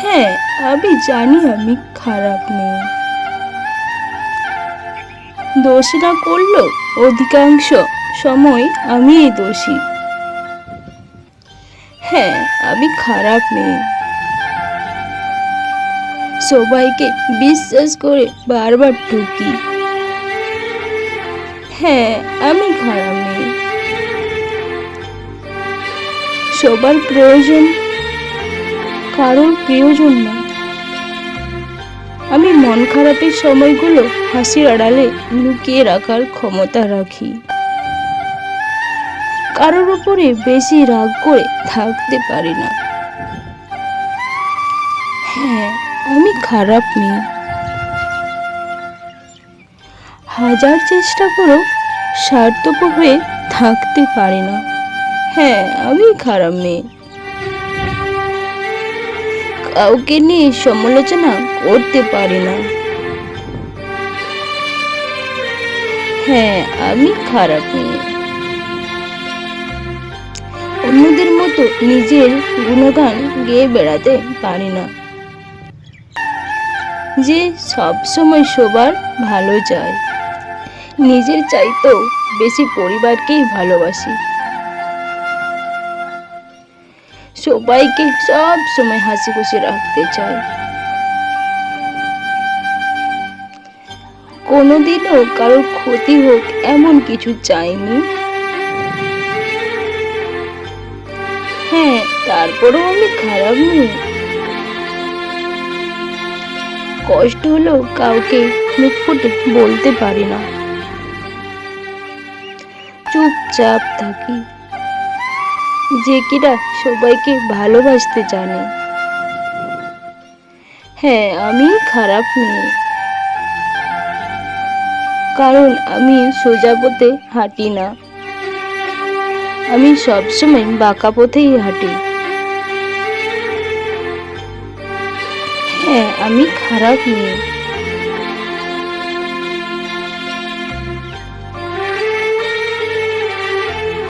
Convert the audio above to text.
হ্যাঁ, আমি জানি আমি খারাপ মেয়ে। দোষ না করলেও অধিকাংশ সময় আমিই দোষী। হ্যাঁ, আমি খারাপ মেয়ে। সবাইকে বিশ্বাস করে বারবার ঠকি। হ্যাঁ, আমি খারাপ মেয়ে। সবার প্রয়োজন, কারোর প্রিয়জন না। আমি মন খারাপের সময়গুলো হাসির আড়ালে লুকিয়ে রাখার ক্ষমতা রাখি। কারোর উপরে বেশি রাগ করে থাকতে পারি না। হ্যাঁ, আমি খারাপ মেয়ে। হাজার চেষ্টা করেও স্বার্থপর হয়ে থাকতে পারি না। হ্যাঁ, আমি খারাপ মেয়ে। কাউকে নিয়ে সমালোচনা করতে পারি না। হ্যাঁ, আমি খারাপ মেয়ে। অন্যদের মতো নিজের গুণগান গেয়ে বেড়াতে পারি না। যে সব সময় সবার ভালো চায়, নিজের চাইতেও বেশি পরিবারকেই ভালোবাসি। সবাইকে সব সময় হাসি খুশি রাখতে চাই। কোনোদিনও কারোর ক্ষতি হোক এমন কিছু চাইনি। হ্যাঁ, তারপরেও আমি খারাপ নই। কষ্ট হলেও কাউকে মুখ ফুটে বলতে পারি না। চুপচাপ থাকি। যে কিনা সবাইকে ভালোবাসতে জানে। হ্যাঁ, আমি খারাপ নই। কারণ আমি সোজা পথে হাঁটি না। আমি সবসময় বাঁকা পথেই হাঁটি। হ্যাঁ, আমি খারাপ নই।